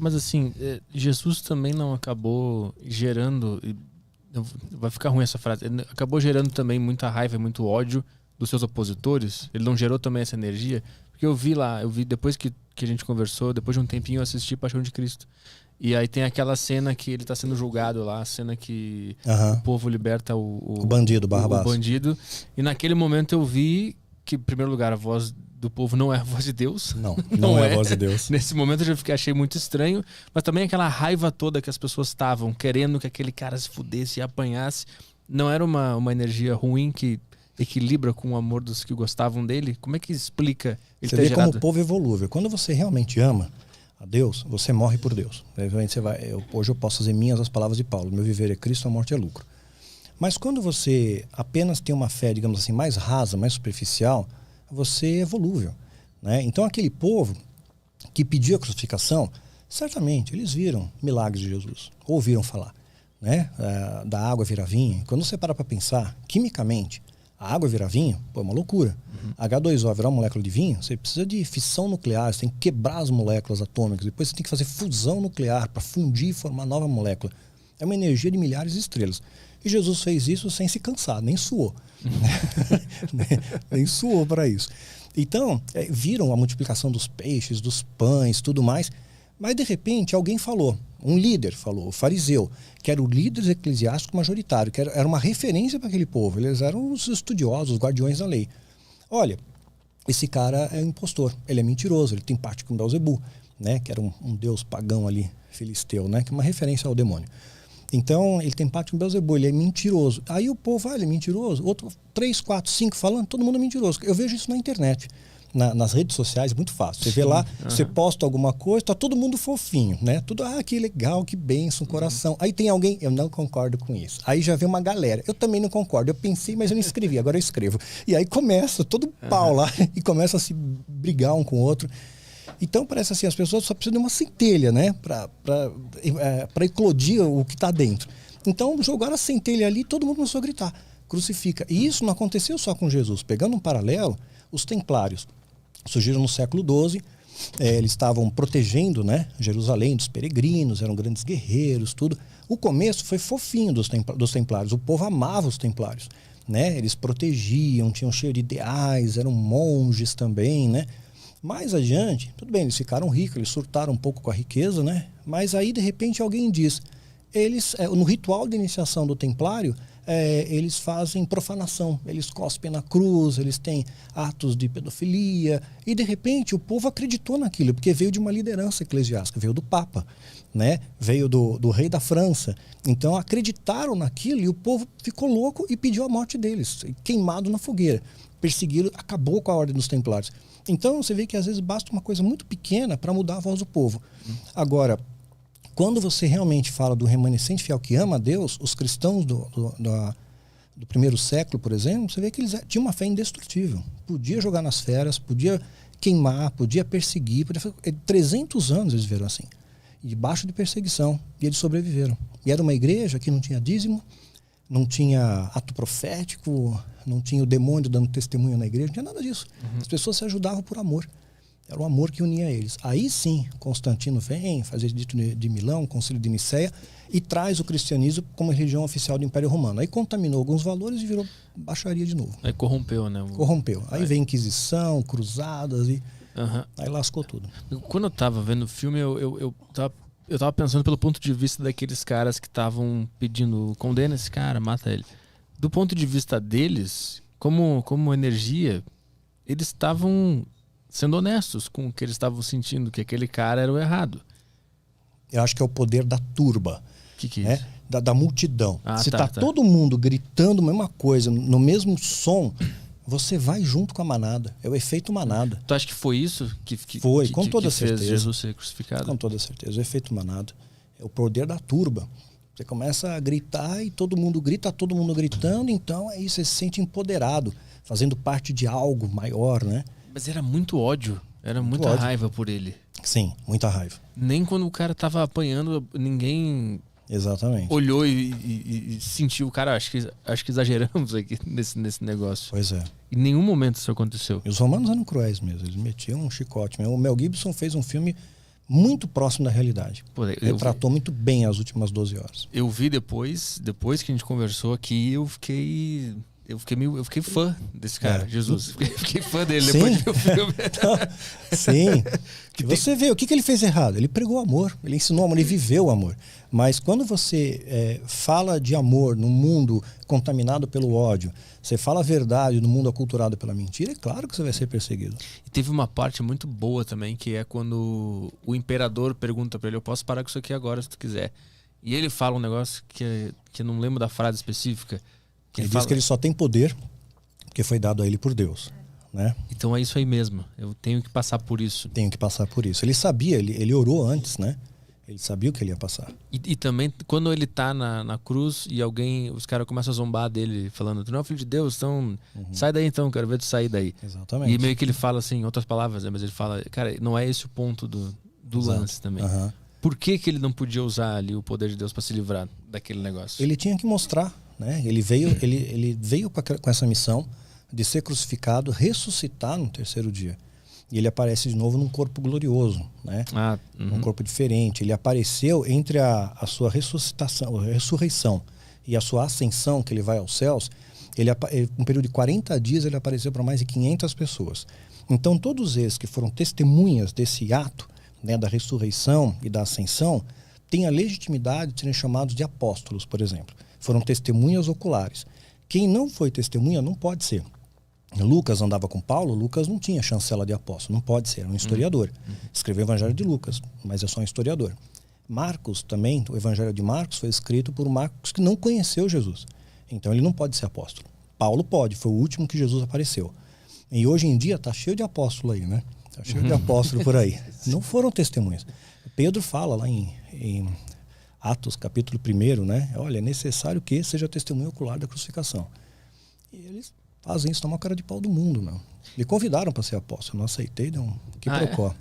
Mas assim, Jesus também não acabou gerando... Vai ficar ruim essa frase. Ele acabou gerando também muita raiva e muito ódio dos seus opositores? Ele não gerou também essa energia? Porque eu vi depois que a gente conversou, depois de um tempinho eu assisti Paixão de Cristo. E aí tem aquela cena que ele tá sendo julgado lá, a cena que o povo liberta o bandido, Barrabás. O bandido. E naquele momento eu vi que, em primeiro lugar, a voz do povo não é a voz de Deus. Não é a voz de Deus. Nesse momento eu já achei muito estranho, mas também aquela raiva toda que as pessoas estavam querendo que aquele cara se fudesse e apanhasse, não era uma energia ruim que equilibra com o amor dos que gostavam dele? Como é que explica ele Você ter vê gerado... como o povo é volúvel. Quando você realmente ama a Deus, você morre por Deus. Hoje eu posso fazer minhas as palavras de Paulo. Meu viver é Cristo, a morte é lucro. Mas quando você apenas tem uma fé, digamos assim, mais rasa, mais superficial, você é volúvel, né? Então aquele povo que pediu a crucificação, certamente eles viram milagres de Jesus, ouviram falar, né? Da água virar vinho. Quando você para pensar, quimicamente, a água virar vinho, é uma loucura. H2O virar uma molécula de vinho, você precisa de fissão nuclear, você tem que quebrar as moléculas atômicas, depois você tem que fazer fusão nuclear para fundir e formar nova molécula. É uma energia de milhares de estrelas. E Jesus fez isso sem se cansar, nem suou. Nem suou para isso. Então, viram a multiplicação dos peixes, dos pães, tudo mais, mas de repente alguém falou, um líder falou, o fariseu, que era o líder eclesiástico majoritário, que era uma referência para aquele povo, eles eram os estudiosos, os guardiões da lei. Olha, esse cara é um impostor, ele é mentiroso, ele tem parte com Belzebu, né, que era um deus pagão ali, filisteu, né, que é uma referência ao demônio. Então, ele tem parte com Belzebu, ele é mentiroso. Aí o povo, ele é mentiroso. Outro, 3, 4, 5 falando, todo mundo é mentiroso. Eu vejo isso na internet, nas redes sociais, muito fácil. Você vê lá, você posta alguma coisa, tá todo mundo fofinho, né? Tudo, que legal, que bênção, coração. Aí tem alguém, eu não concordo com isso. Aí já vem uma galera, eu também não concordo. Eu pensei, mas eu não escrevi, agora eu escrevo. E aí começa todo pau lá e começa a se brigar um com o outro. Então parece assim, as pessoas só precisam de uma centelha, né, para eclodir o que está dentro. Então jogaram a centelha ali e todo mundo começou a gritar, crucifica. E isso não aconteceu só com Jesus. Pegando um paralelo, os templários surgiram no século XII, eles estavam protegendo, né, Jerusalém dos peregrinos, eram grandes guerreiros, tudo. O começo foi fofinho dos templários, o povo amava os templários, né, eles protegiam, tinham cheio de ideais, eram monges também, né. Mais adiante, tudo bem, eles ficaram ricos, eles surtaram um pouco com a riqueza, né? Mas aí, de repente, alguém diz, no ritual de iniciação do templário, eles fazem profanação, eles cospem na cruz, eles têm atos de pedofilia, e de repente o povo acreditou naquilo, porque veio de uma liderança eclesiástica, veio do Papa, né? Veio do rei da França. Então acreditaram naquilo e o povo ficou louco e pediu a morte deles, queimado na fogueira. Perseguiram, acabou com a ordem dos templários. Então você vê que às vezes basta uma coisa muito pequena para mudar a voz do povo. Agora, quando você realmente fala do remanescente fiel que ama a Deus, os cristãos do primeiro século, por exemplo, você vê que eles tinham uma fé indestrutível. Podia jogar nas feras, podia queimar, podia perseguir. 300 anos eles viveram assim, debaixo de perseguição, e eles sobreviveram. E era uma igreja que não tinha dízimo, não tinha ato profético, não tinha o demônio dando testemunho na igreja, não tinha nada disso. As pessoas se ajudavam por amor. Era o amor que unia eles. Aí sim, Constantino vem, faz o Edito de Milão, o Concílio de Nicéia, e traz o cristianismo como religião oficial do Império Romano. Aí contaminou alguns valores e virou baixaria de novo. Aí corrompeu, né? Corrompeu. Aí vem Inquisição, cruzadas e aí lascou tudo. Quando eu tava vendo o filme, eu tava pensando pelo ponto de vista daqueles caras que estavam pedindo, condena esse cara, mata ele. Do ponto de vista deles, como energia, eles estavam sendo honestos com o que eles estavam sentindo, que aquele cara era o errado. Eu acho que é o poder da turba. Que é isso? Da multidão. Se tá todo mundo gritando a mesma coisa, no mesmo som, você vai junto com a manada. É o efeito manada. Tu acha que foi isso que com toda certeza. Fez Jesus ser crucificado? Com toda certeza. O efeito manada. É o poder da turba. Você começa a gritar e todo mundo grita, todo mundo gritando, então aí você se sente empoderado, fazendo parte de algo maior, né? Mas era muito ódio, era muita ódio. Raiva por ele. Sim, muita raiva. Nem quando o cara tava apanhando, ninguém olhou e sentiu. Cara, acho que exageramos aqui nesse negócio. Pois é. Em nenhum momento isso aconteceu. E os romanos eram cruéis mesmo, eles metiam um chicote mesmo. O Mel Gibson fez um filme muito próximo da realidade. Pô, Retratou muito bem as últimas 12 horas. Eu vi depois que a gente conversou aqui, eu fiquei fã desse cara, Jesus. Fiquei fã dele depois de ver o filme. Sim. Você vê, o que ele fez errado? Ele pregou amor, ele ensinou amor, ele viveu o amor. Mas quando você fala de amor num mundo contaminado pelo ódio, você fala a verdade no mundo aculturado pela mentira, é claro que você vai ser perseguido. E teve uma parte muito boa também, que é quando o imperador pergunta pra ele, eu posso parar com isso aqui agora se tu quiser. E ele fala um negócio que eu não lembro da frase específica. Ele diz que ele só tem poder porque foi dado a ele por Deus. Né? Então é isso aí mesmo. Eu tenho que passar por isso. Tenho que passar por isso. Ele sabia, ele orou antes, né? Ele sabia o que ele ia passar. E também, quando ele tá na cruz e os caras começam a zombar dele, falando, tu não é o filho de Deus, então sai daí então, quero ver tu sair daí. Exatamente. E meio que ele fala assim, em outras palavras, né? Mas ele fala, cara, não é esse o ponto do lance também. Por que ele não podia usar ali o poder de Deus para se livrar daquele negócio? Ele tinha que mostrar, né? Ele veio com essa missão de ser crucificado, ressuscitar no terceiro dia. E ele aparece de novo num corpo glorioso, né? Um corpo diferente. Ele apareceu entre a sua ressurreição e a sua ascensão, que ele vai aos céus. Um período de 40 dias ele apareceu para mais de 500 pessoas. Então todos eles que foram testemunhas desse ato, né, da ressurreição e da ascensão, têm a legitimidade de serem chamados de apóstolos, por exemplo. Foram testemunhas oculares. Quem não foi testemunha não pode ser. Lucas andava com Paulo, Lucas não tinha chancela de apóstolo, não pode ser, era um historiador. Escreveu o Evangelho de Lucas, mas é só um historiador. Marcos também, o Evangelho de Marcos foi escrito por Marcos que não conheceu Jesus. Então ele não pode ser apóstolo. Paulo pode, foi o último que Jesus apareceu. E hoje em dia está cheio de apóstolo aí, né? Está cheio de apóstolo por aí. Não foram testemunhas. Pedro fala lá em Atos, capítulo 1, né? Olha, é necessário que seja testemunho ocular da crucificação. E eles fazem isso na maior cara de pau do mundo, meu. Me convidaram para ser apóstolo, eu não aceitei, deu um quiprocó.